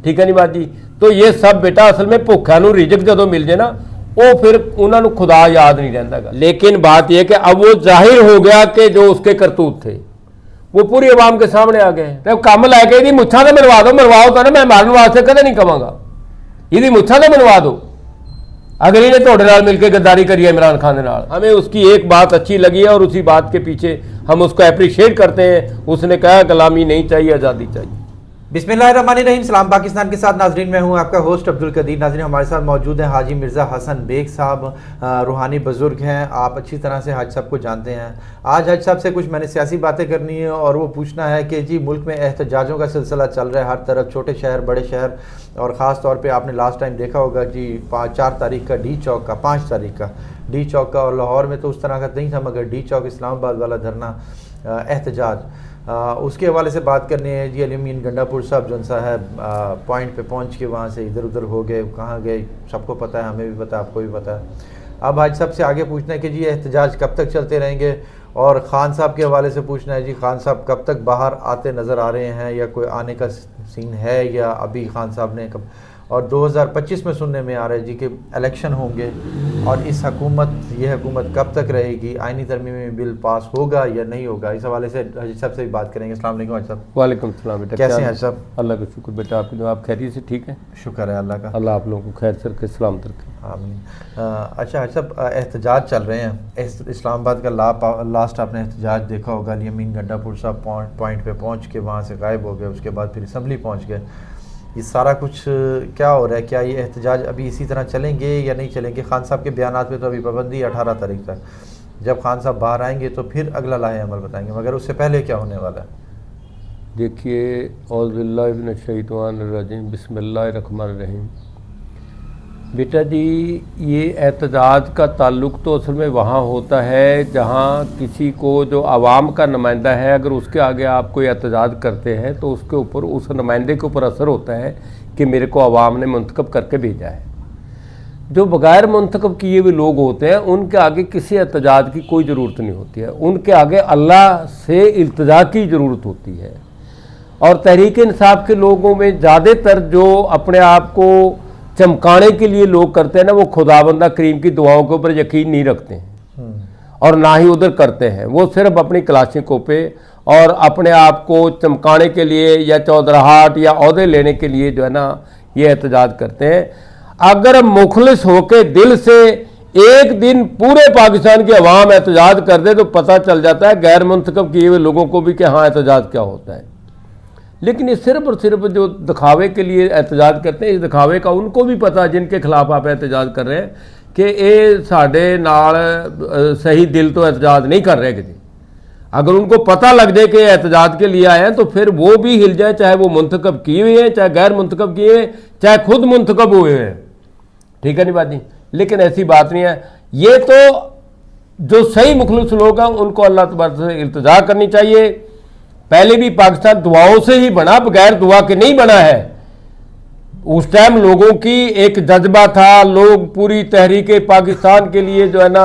ਠੀਕ ਹੈ ਨਹੀਂ ਬਾਤ ਜੀ। तो ये सब बेटा असल में भुखा नूं रिजक जदों मिल जाए ना वो फिर उन्होंने खुदा याद नहीं रहता। लेकिन बात यह कि अब वो जाहिर हो गया कि जो उसके करतूत थे वो पूरी आवाम के सामने आ गए। तो कम लैके ये मुछा तो मनवा दो, मरवाओ तो ना, मैं मारने वास्ते कदे नहीं कहांगा, ये मुछा तो मनवा दो। अगर इन्हें थोड़े नाल मिलकर गद्दारी करी है इमरान खान के नाल, हमें उसकी एक बात अच्छी लगी है और उसी बात के पीछे हम उसको अप्रिशिएट करते हैं। उसने कहा गुलामी नहीं चाहिए, आज़ादी चाहिए। बिस्मिल्लाहिर्रहमानिर्रहीम। सलाम पाकिस्तान के साथ नाजरीन, मैं हूं आपका होस्ट अब्दुल कदीर। नाजरीन हमारे साथ मौजूद हैं हाजी मिर्ज़ा हसन बेग साहब, रूहानी बुज़ुर्ग हैं, आप अच्छी तरह से हाजी साहब को जानते हैं। आज हाजी साहब से कुछ मैंने सियासी बातें करनी है और वो पूछना है कि जी मुल्क में एहतजाजों का सिलसिला चल रहा है हर तरफ, छोटे शहर बड़े शहर, और ख़ास तौर पे आपने लास्ट टाइम देखा होगा जी 4 तारीख का डी चौक का, 5 तारीख का डी चौक का, और लाहौर में तो उस तरह का नहीं था, मगर डी चौक इस्लामाबाद वाला धरना एहतजाज, उसके हवाले से बात करनी है जी। अमीन गंडापुर साहब जो सा है पॉइंट पे पहुंच के वहाँ से इधर उधर हो गए, कहाँ गए सबको पता है, हमें भी पता है, आपको भी पता है। अब आज सबसे आगे पूछना है कि जी एहतजाज कब तक चलते रहेंगे, और ख़ान साहब के हवाले से पूछना है जी ख़ान साहब कब तक बाहर आते नज़र आ रहे हैं, या कोई आने का सीन है, या अभी ख़ान साहब ने कब, और 2025 में सुनने में आ रहा है जी कि इलेक्शन होंगे, और इस ये हुकूमत कब तक रहेगी, आइनी तरमीमी बिल पास होगा या नहीं होगा, इस हवाले से हाजी साहब से भी बात करेंगे। अस्सलाम वालेकुम हाजी साहब। वालेकुम सलाम बेटा, कैसे हैं हाजी साहब? अल्लाह का शुक्र बेटा, आपके जो आप खैरियत से ठीक है? शुक्र है अल्लाह का, अल्लाह आप लोगों को खैर से रखे, सलामत रखे, आमीन। अच्छा हाजी साहब, एहतजाज चल रहे हैं, इस्लामाबाद का लास्ट आपने एहतजाज देखा होगा, अमीन गंडापुर साहब पॉइंट पे पहुँच के वहाँ से गायब हो गए, उसके बाद फिर असम्बली पहुँच गए, ये सारा कुछ क्या हो रहा है? क्या ये एहतजाज अभी इसी तरह चलेंगे या नहीं चलेंगे? खान साहब के बयानात पे तो अभी पाबंदी 18 तारीख तक, जब खान साहब बाहर आएंगे तो फिर अगला लाहे अमल बताएंगे, मगर उससे पहले क्या होने वाला है? देखिए, औज़ु बिल्लाहि मिनश शैतानिर रजीम, बिस्मिल्लाहिर्रहमानिर्रहीम। बेटा जी, ये एहतजाज का ताल्लुक़ तो असल में वहाँ होता है जहाँ किसी को जो आवाम का नुमाइंदा है, अगर उसके आगे आप कोई एहतजाज करते हैं तो उसके ऊपर, उस नुमाइंदे के ऊपर असर होता है कि मेरे को आवाम ने मुंतखब करके भेजा है। जो बग़ैर मुंतखब किए हुए लोग होते हैं उनके आगे किसी एहतजाज की कोई ज़रूरत नहीं होती है, उनके आगे अल्लाह से इल्तिजा की ज़रूरत होती है। और तहरीक इंसाफ के लोगों में ज़्यादातर जो अपने आप को चमकाने के लिए लोग करते हैं ना, वो खुदाबंदा करीम की दुआओं के ऊपर यकीन नहीं रखते हैं और ना ही उधर करते हैं। वो सिर्फ अपनी क्लासिकों पे और अपने आप को चमकाने के लिए या चौधराहट या ओहदे लेने के लिए जो है ना ये एहतजाज करते हैं। अगर मुखलिस होके दिल से एक दिन पूरे पाकिस्तान की अवाम एहतजाज कर दे तो पता चल जाता है गैर मुंतखब किए हुए लोगों को भी कि हाँ एहतजाज क्या होता है। लेकिन ये सिर्फ और सिर्फ जो दिखावे के लिए एहतजाज करते हैं, इस दिखावे का उनको भी पता है जिनके खिलाफ आप एहतजाज कर रहे हैं कि ये साढ़े नाल सही दिल तो एहतजाज नहीं कर रहे किसी। अगर उनको पता लग जाए कि एहतजाज के लिए आए हैं तो फिर वो भी हिल जाए, चाहे वो मुंतखब किए हुए हैं, चाहे गैर मुंतखब किए हुए, चाहे खुद मुंतखब हुए हैं। ठीक है नहीं बात जी? लेकिन ऐसी बात नहीं है। ये तो जो सही मुखलिस लोग हैं उनको अल्लाह तबारक से इल्तिजा करनी चाहिए। पहले भी पाकिस्तान दुआओं से ही बना, बगैर दुआ के नहीं बना है। उस टाइम लोगों की एक जज्बा था, लोग पूरी तहरीक पाकिस्तान के लिए जो है ना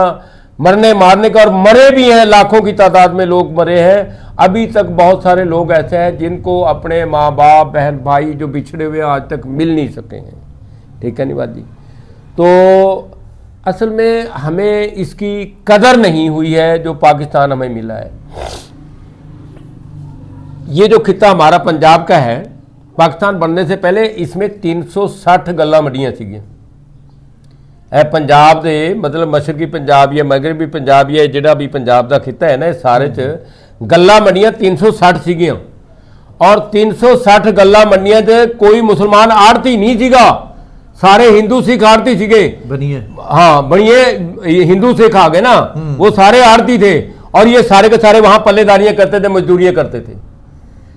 मरने मारने का, और मरे भी हैं, लाखों की तादाद में लोग मरे हैं। अभी तक बहुत सारे लोग ऐसे हैं जिनको अपने माँ बाप बहन भाई जो बिछड़े हुए आज तक मिल नहीं सके हैं। ठीक है नहीं बात जी? तो असल में हमें इसकी कदर नहीं हुई है जो पाकिस्तान हमें मिला है। ये जो खिता हमारा पंजाब का है, पाकिस्तान बनने से पहले इसमें 360 गल्ला मंडियां सी। पंजाब दे मतलब मशरकी पंजाब या मगरबी पंजाब या जिहड़ा भी पंजाब का खिता है ना, सारे च गल्ला मंडियां 360 सीगियां, और 360 गल्ला मंडियां च कोई मुसलमान आड़ती नहीं सीगा, सारे हिंदू सिख आड़ती सीगे। बनिए, हाँ बनिए हिंदू सिख आ गए ना, वो सारे आड़ती थे, और ये सारे के सारे वहां पल्लेदारियां करते थे, मजदूरियां करते थे।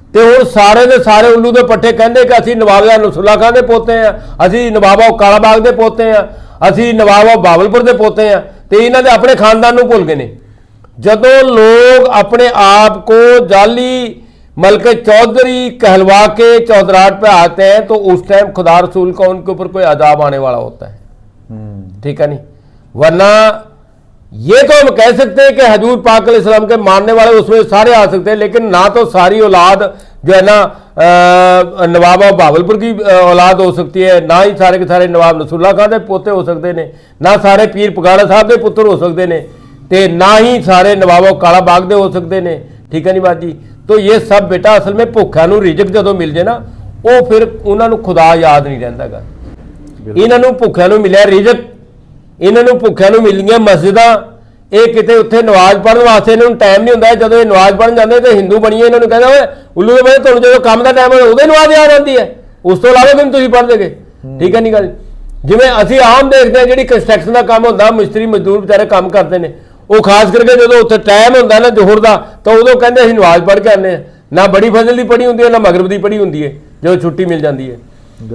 तो वो सारे के सारे उल्लू के पट्ठे कहते कि असी नवाब नसरुल्ला खान के पोते हैं, असी नवाब कालाबाग के पोते हैं, असी नवाब बावलपुर के पोते हैं, तो इन्हों ने अपने खानदान को भुल गए ने। जदों लोग अपने आप को जाली मलके चौधरी कहलवा के चौधराहट पे आते हैं तो उस टाइम खुदा रसूल का उनके ऊपर कोई अजाब आने वाला होता है। ठीक है नहीं? वरना ये तो हम कह सकते हैं कि हजूर पाक अलैहिस्सलाम के मानने वाले उसमें सारे आ सकते हैं, लेकिन ना तो सारी औलाद जो है ना नवाब ऑफ बहावलपुर की औलाद हो सकती है, ना ही सारे के सारे नवाब नसरुल्ला खान के पोते हो सकते हैं, ना सारे पीर पगाड़ा साहब के पुत्र हो सकते हैं, तो ना ही सारे नवाब ऑफ काला बाग के हो सकते हैं। ठीक है नहीं बात जी। तो ये सब बेटा असल में भुखिਆਂ ਨੂੰ रिजक जो मिल जाए ना, वो फिर उन्होंने खुदा याद नहीं रहता गा। इन्होंने भुखिਆਂ ਨੂੰ मिलिया रिजक, इन्होंने भुखिਆਂ ਨੂੰ मिलियां मस्जिदां, ये कितने उत्थे नमाज पढ़ने वास्ते इन्होंने टाइम नहीं होंदा। जदों ये नमाज पढ़न जाते तो हिंदू बनिए इन्होंने कहना ओए उल्लू दे बने तुहानूं जो काम का टाइम हो उदे नमाज याद आती है, उस तो इलावा किन तुसीं पढ़ देगे। ठीक है नहीं गल। जिवें असीं आम देखते हैं जिहड़ी कंस्ट्रक्शन का काम होंदा, मिस्त्री मजदूर बेचारे काम करते हैं, वो खास करके जो उत्थे टाइम होंदा ना जोहर का, तो उदों कहंदे असीं नमाज पढ़ के आने, ना बड़ी फजल की पढ़ी होंदी है ना मगरब की पढ़ी होंदी है जो छुट्टी मिल जाती है।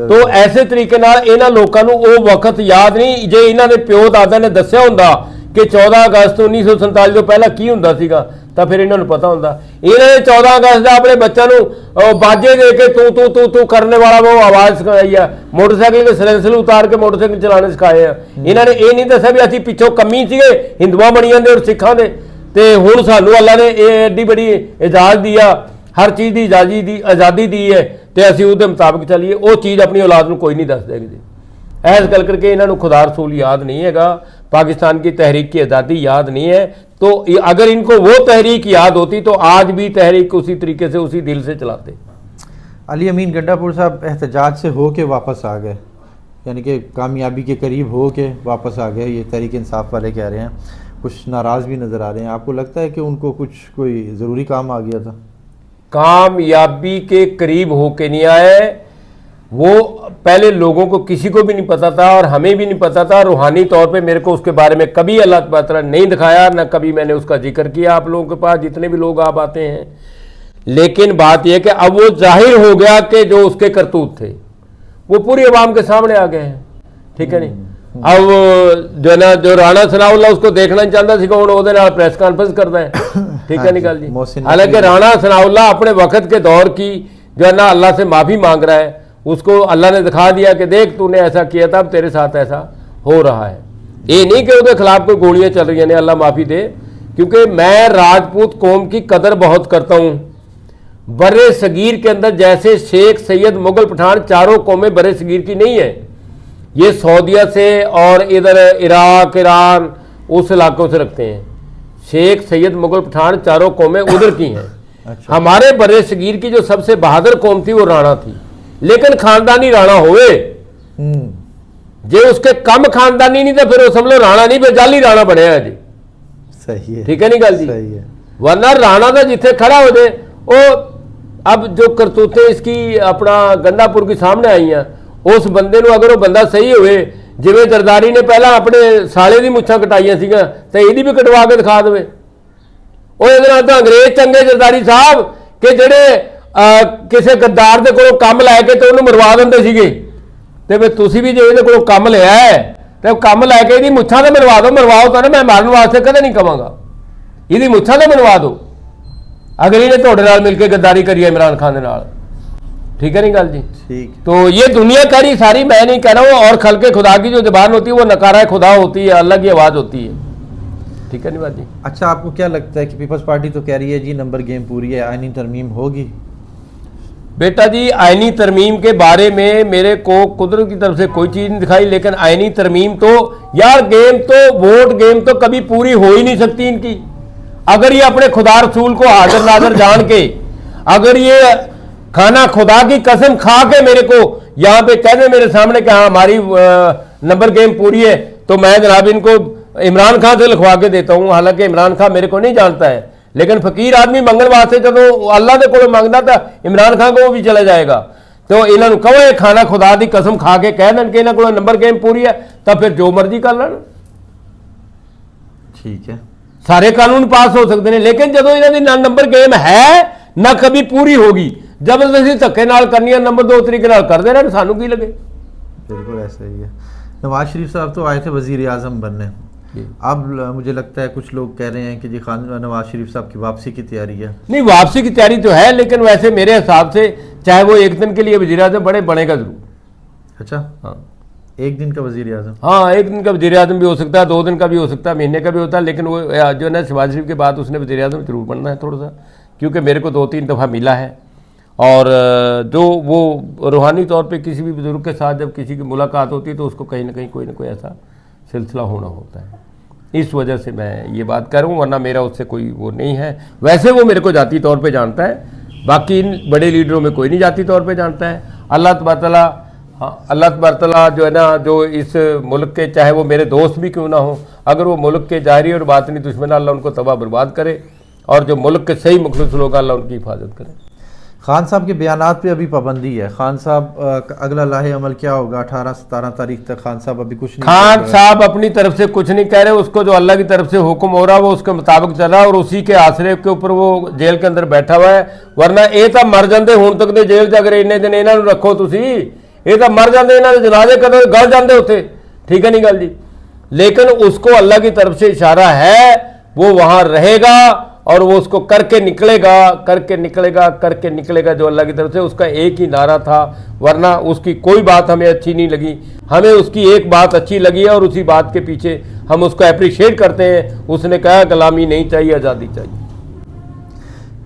तो ऐसे तरीके नाल इन्हां लोकां नूं वो वक्त याद नहीं, जे इन्हां दे प्यो दादा ने दस्सिया हुंदा कि 14 अगस्त 1947 तो पहला की हुंदा सीगा तो फिर इन्होंने पता होंदा। इन्होंने 14 अगस्त का अपने बच्चों को बाजे दे के तू तू तू तू करने वाला वो आवाज़ सिखाई है, मोटरसाइकिल के सिलेंसर उतार के मोटरसाइकिल चलाने सिखाए हैं। इन्होंने ये नहीं दस्या भी असीं पिछों कमी सीगे हिंदुआ बणियां दे और सिखां दे, ते हुण सानूं अल्लाह ने ये एड्डी बड़ी इजाज़त दिया, हर चीज़ की आज़ादी दी है, तो असीं उसके मुताबिक चलीए। वो चीज़ अपनी औलाद को कोई नहीं दस देगी जी। ऐस गल करके इन्होंने खुदा रसूल याद नहीं है, पाकिस्तान की तहरीक की आज़ादी याद नहीं है। तो अगर इनको वो तहरीक याद होती तो आज भी तहरीक उसी तरीके से उसी दिल से चलाते। अली अमीन गंडापुर साहब एहतजाज से हो के वापस आ गए, यानी कि कामयाबी के करीब हो के वापस आ गए, ये तहरीक इंसाफ वाले कह रहे हैं। कुछ नाराज़ भी नज़र आ रहे हैं। आपको लगता है कि उनको कुछ कोई ज़रूरी काम आ गया था? कामयाबी के करीब होके नहीं आए, वो पहले लोगों को किसी को भी नहीं पता था और हमें भी नहीं पता था। रूहानी तौर पे मेरे को उसके बारे में कभी अल्लाह ताला नहीं दिखाया, ना कभी मैंने उसका जिक्र किया आप लोगों के पास जितने भी लोग आप आते हैं। लेकिन बात यह कि अब वो जाहिर हो गया कि जो उसके करतूत थे वो पूरी आवाम के सामने आ गए हैं। ठीक है नहीं। अब जो ना जो राणा सनाउल्लाह उसको देखना नहीं चाहता सी कौन ਉਹਦੇ ਨਾਲ प्रेस कॉन्फ्रेंस करता है। ठीक है नहीं गल जी। हालांकि राणा सनाउल्लाह अपने वक्त के दौर की जो है ना अल्लाह से माफ़ी मांग रहा है, उसको अल्लाह ने दिखा दिया कि देख तूने ऐसा किया था, अब तेरे साथ ऐसा हो रहा है। ये नहीं कि उसके खिलाफ कोई गोलियां चल रही हैं, अल्लाह माफ़ी दे। क्योंकि मैं राजपूत कौम की कदर बहुत करता हूँ। बरे सगीर के अंदर जैसे शेख सैयद मुगल पठान चारों कौमें बरे सगीर की नहीं है, ये सऊदीया से और इधर इराक ईरान उस इलाकों से रखते हैं। शेख सैयद मुगल पठान चारों कौमें उधर की हैं। अच्छा। हमारे बरे सगीर की जो सबसे बहादुर कौम थी वो राणा थी, लेकिन खानदानी राणा होए जे उसके कम खानदानी नहीं तो फिर वो समझ लो राणा नहीं, फिर जाली राणा बनया जी। सही है। ठीक है नहीं गल जी। सही है। वरना राणा तो जिथे खड़ा हो जाए वो अब जो करतूतें इसकी अपना गंडापुर की सामने आई हैं, उस बंदे को अगर वो बंदा सही हुए, जिवें जरदारी ने पहला अपने साले की मुछां कटाइयां सीगां तो यही भी कटवा के दिखा देवे। वो तो अंग्रेज चंगे जरदारी साहब कि जेडे किसी गद्दार के कोलों काम लैके तो उन्होंने मरवा देंगे सीगे, तो फिर तुसी भी जो ये कोलों काम लिया है तो काम लैके ये मुछां तो मरवा दो। मरवाओ तो ना, मैं मारन वास्ते कदे नहीं कहांगा, ये मुछां तो मरवा दो अगर इन्हें तुहाडे नाल मिल के गद्दारी करी इमरान खान दे नाल। ठीक है नहीं गल जी। ठीक। तो ये दुनिया कारी सारी, मैं नहीं कह रहा हूँ, और खल के खुदा की जो जबान होती है वो नकारा खुदा होती है, अल्लाह की आवाज़ होती है। ठीक है नहीं बात जी। अच्छा, आपको क्या लगता है कि पीपल्स पार्टी तो कह रही है जी नंबर गेम पूरी है, आईनी तरमीम होगी? बेटा जी, आईनी तरमीम के बारे में मेरे को कुदरत की तरफ से कोई चीज़ नहीं दिखाई, लेकिन आईनी तरमीम तो यार गेम तो वोट गेम तो कभी पूरी हो ही नहीं सकती इनकी। अगर ये अपने खुदा रसूल को हाजिर नाजर जान के, अगर ये खाना खुदा की कसम खा के मेरे को यहाँ पे कह दे मेरे सामने कि हाँ हमारी नंबर गेम पूरी है, तो मैं जनाब इनको इमरान खान से लिखवा के देता हूँ। हालांकि इमरान खान मेरे को नहीं जानता है, लेकिन फकीर आदमी मंगल वास्ते जब अल्लाह के कोल मंगता था इमरान खान को वो भी चला जाएगा। तो इन्होंने कहो ये खाना खुदा की कसम खा के कह दें कि इन्होंने को नंबर गेम पूरी है, तो फिर जो मर्जी कर लें। ठीक है, सारे कानून पास हो सकते हैं, लेकिन जो इन्होंने ना नंबर गेम है ना कभी पूरी होगी, जबरदस्ती धक्के नाल करनी है, नंबर 2 तरीके नाल कर देना, सानू की लगे। बिल्कुल ऐसा ही है। नवाज शरीफ साहब तो आए थे वजीर आज़म बनने, अब मुझे लगता है कुछ लोग कह रहे हैं कि जी खान नवाज शरीफ साहब की वापसी की तैयारी है। नहीं, वापसी की तैयारी तो है, लेकिन वैसे मेरे हिसाब से चाहे वो एक दिन के लिए वजीर आज़म बनेगा जरूर। अच्छा, हाँ, एक दिन का वजीर आज़म? हाँ, एक दिन का वजीर आज़म भी हो सकता है, 2 दिन का भी हो सकता है, महीने का भी होता है, लेकिन वो जो है ना शहबाज शरीफ के बाद उसने वजीर आज़म जरूर बनना है थोड़ा सा, क्योंकि मेरे को 2-3 दफ़ा मिला है اور جو وہ روحانی طور پہ کسی بھی بزرگ کے ساتھ جب کسی کی ملاقات ہوتی ہے تو اس کو کہیں نہ کہیں کوئی نہ کوئی ایسا سلسلہ ہونا ہوتا ہے، اس وجہ سے میں یہ بات کر رہا ہوں، ورنہ میرا اس سے کوئی وہ نہیں ہے۔ ویسے وہ میرے کو ذاتی طور پہ جانتا ہے، باقی ان بڑے لیڈروں میں کوئی نہیں ذاتی طور پہ جانتا ہے۔ اللہ تبارک تعالیٰ جو ہے نا، جو اس ملک کے چاہے وہ میرے دوست بھی کیوں نہ ہوں، اگر وہ ملک کے ظاہری اور باطنی دشمن، اللہ ان کو تباہ برباد کرے، اور جو ملک کے صحیح مخلص لوگ، اللہ ان کی حفاظت کرے۔ خان صاحب کے بیانات پہ ابھی پابندی ہے، خان صاحب اگلا لاہے عمل کیا ہوگا؟ 18-17 تاریخ تک خان صاحب ابھی کچھ نہیں، خان صاحب اپنی طرف سے کچھ نہیں کہہ رہے، اس کو جو اللہ کی طرف سے حکم ہو رہا وہ اس کے مطابق چل رہا، اور اسی کے آسرے کے اوپر وہ جیل کے اندر بیٹھا ہوا ہے۔ ورنہ یہ تو مر جاندے ہن تک دے جیل چ، اگر اننے دن انہاں نوں رکھو تسی، یہ تو مر جاندے، انہاں دے جنازے کدے گل جاندے ہوتے، ٹھیک ہے نہیں گل جی؟ لیکن اس کو اللہ کی طرف سے اشارہ ہے، وہ وہاں رہے گا اور وہ اس کو کر کے نکلے گا جو اللہ کی طرف سے اس کا ایک ہی نعرہ تھا۔ ورنہ اس کی کوئی بات ہمیں اچھی نہیں لگی، ہمیں اس کی ایک بات اچھی لگی ہے، اور اسی بات کے پیچھے ہم اس کو اپریشیٹ کرتے ہیں۔ اس نے کہا غلامی نہیں چاہیے، آزادی چاہیے۔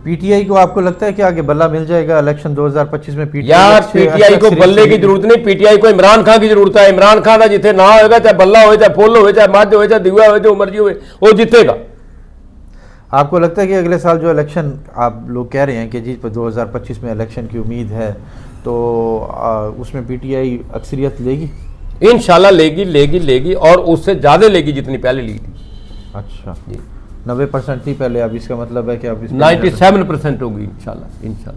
پی ٹی آئی کو آپ کو لگتا ہے کہ آگے بلہ مل جائے گا الیکشن 2025 میں؟ یار پی ٹی آئی کو بلے کی ضرورت نہیں، پی ٹی آئی کو عمران خان کی ضرورت ہے۔ عمران خان کا جتنے نہ ہوئے گا، چاہے بلہ ہوئے، چاہے پھول ہوئے، چاہے مجھ ہوئے، چاہے دیوا ہوئے، جو مرضی ہوئے، وہ جیتے گا۔ آپ کو لگتا ہے کہ اگلے سال جو الیکشن آپ لوگ کہہ رہے ہیں کہ جی 2025 میں الیکشن کی امید ہے، تو اس میں پی ٹی آئی اکثریت لے گی؟ انشاءاللہ لے گی، اور اس سے زیادہ لے گی جتنی پہلے لی تھی۔ اچھا جی 90% تھی پہلے، اب اس کا مطلب ہے کہ اب 97% ہوگی انشاءاللہ۔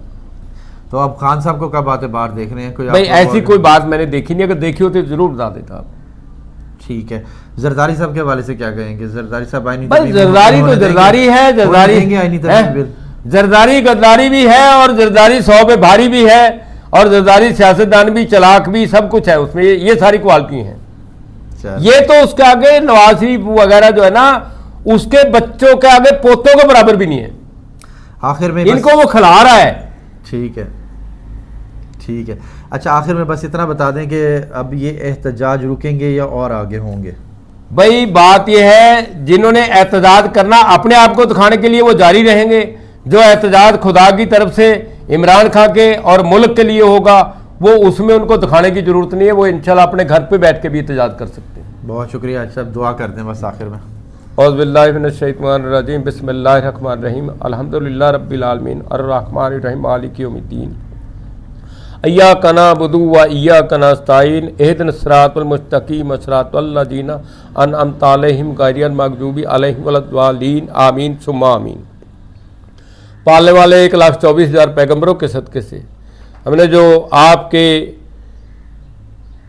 تو اب خان صاحب کو کب آتے باہر دیکھ رہے ہیں؟ کوئی بھائی ایسی کوئی بات میں نے دیکھی نہیں، اگر دیکھی ہوتی ضرور بتا دیتا آپ۔ ٹھیک ہے، زرداری صاحب کے حوالے سے کیا کہیں گے؟ زرداری صاحب آئینی بھائی زرداری تو زرداری ہے، زرداری غداری بھی ہے، اور زرداری 100 پہ بھاری بھی ہے، اور زرداری سیاستدان بھی، چلاک بھی، سب کچھ ہے اس میں، یہ ساری کوالٹی ہیں۔ یہ تو اس کے آگے نواز شریف وغیرہ جو ہے نا، اس کے بچوں کے آگے پوتوں کے برابر بھی نہیں ہے، آخر میں ان کو وہ کھلا رہا ہے۔ ٹھیک ہے۔ اچھا آخر میں بس اتنا بتا دیں کہ اب یہ احتجاج رکیں گے یا اور آگے ہوں گے؟ بھائی بات یہ ہے، جنہوں نے احتجاج کرنا اپنے آپ کو دکھانے کے لیے وہ جاری رہیں گے، جو احتجاج خدا کی طرف سے عمران خان کے اور ملک کے لیے ہوگا، وہ اس میں ان کو دکھانے کی ضرورت نہیں ہے، وہ انشاءاللہ اپنے گھر پہ بیٹھ کے بھی احتجاج کر سکتے ہیں۔ بہت شکریہ حاجی صاحب، دعا کر دیں بس آخر میں۔ اعوذ باللہ من الشیطان الرجیم، بسم اللہ الرحمن الرحیم، الحمدللہ رب العالمین، الرحمن الرحیم، مالک یوم الدین، ایاک نعبد و ایاک نستعین، اہدنا الصراط المستقیم صراط الذین انعمت علیہم غیر المغضوب علیہم ولا الضالین، آمین ثم آمین۔ پالنے والے 1,24,000 پیغمبروں کے صدقے سے ہم نے جو آپ کے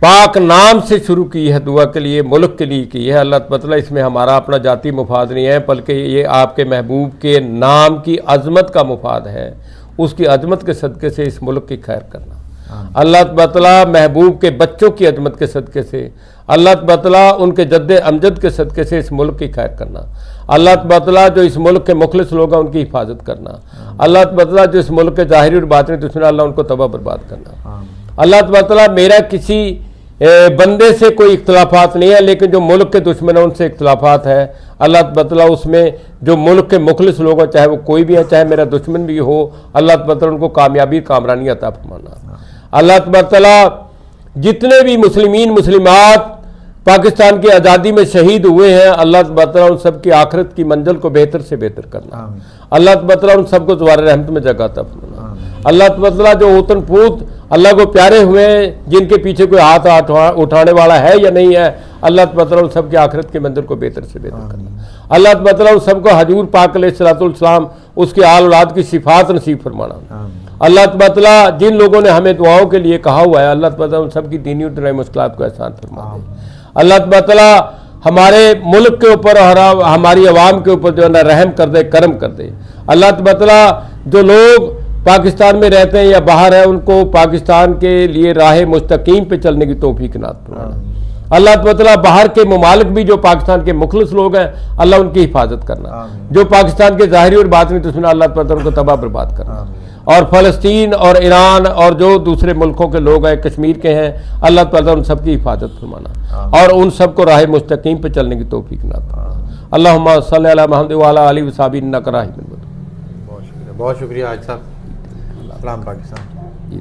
پاک نام سے شروع کی ہے دعا کے لیے، ملک کے لیے کی ہے، اللہ تعالیٰ اس میں ہمارا اپنا ذاتی مفاد نہیں ہے، بلکہ یہ آپ کے محبوب کے نام کی عظمت کا مفاد ہے، اس کی عظمت کے صدقے سے اس ملک کی خیر کرنا۔ اللہ تعالیٰ محبوب کے بچوں کی عظمت کے صدقے سے، اللہ تعالیٰ ان کے جد امجد کے صدقے سے اس ملک کی خیر کرنا۔ اللہ تعالیٰ جو اس ملک کے مخلص لوگ ہیں ان کی حفاظت کرنا۔ اللہ تعالیٰ جو اس ملک کے ظاہری اور باطنی دشمن، اللہ ان کو تباہ برباد کرنا۔ اللہ تعالیٰ میرا کسی بندے سے کوئی اختلافات نہیں ہے، لیکن جو ملک کے دشمن ہیں ان سے اختلافات ہے۔ اللہ تعالیٰ اس میں جو ملک کے مخلص لوگ ہیں، چاہے وہ کوئی بھی ہے، چاہے میرا دشمن بھی ہو، اللہ تعالیٰ ان کو کامیابی کامرانی عطا فرمانا۔ اللہ تعالیٰ جتنے بھی مسلمین مسلمات پاکستان کی آزادی میں شہید ہوئے ہیں، اللہ تعالیٰ ان سب کی آخرت کی منزل کو بہتر سے بہتر کرنا۔ اللہ تعالیٰ ان سب کو دوبار رحمت میں جگہ عطا فرمانا۔ اللہ تعالیٰ جو اوتن پوت اللہ کو پیارے ہوئے ہیں، جن کے پیچھے کوئی ہاتھ اٹھانے والا ہے یا نہیں ہے، اللہ تعالیٰ ان سب کی آخرت کے منزل کو بہتر سے بہتر کرنا۔ اللہ تعالیٰ ان سب کو حضور پاک علیہ الصلوۃ والسلام اس کے آل اولاد کی صفات نصیب فرمانا۔ اللہ تعالیٰ جن لوگوں نے ہمیں دعاؤں کے لیے کہا ہوا ہے، اللہ تعالیٰ ان سب کی دینی اور دنیاوی مشکلات کو آسان فرما دے۔ اللہ تعالیٰ ہمارے ملک کے اوپر اور ہماری عوام کے اوپر جو ہے نا رحم کر دے، کرم کر دے۔ اللہ تعالیٰ جو لوگ پاکستان میں رہتے ہیں یا باہر ہیں، ان کو پاکستان کے لیے راہ مستقیم پہ چلنے کی توفیق عنایت فرمانا۔ اللہ تعالیٰ باہر کے ممالک بھی جو پاکستان کے مخلص لوگ ہیں، اللہ ان کی حفاظت کرنا۔ جو پاکستان کے ظاہری اور باطنی دشمن، اللہ تعالیٰ ان کو تباہ برباد کرنا۔ اور فلسطین اور ایران اور جو دوسرے ملکوں کے لوگ ہیں، کشمیر کے ہیں، اللہ تعالیٰ ان سب کی حفاظت فرمانا اور ان سب کو راہ مستقیم پہ چلنے کی توفیق عنایت فرمانا۔ اللہم صلی علی محمد وعلی آلہ وصحبہ انک راہب۔ بہت شکریہ حاج صاحب۔ سلام پاکستان. جی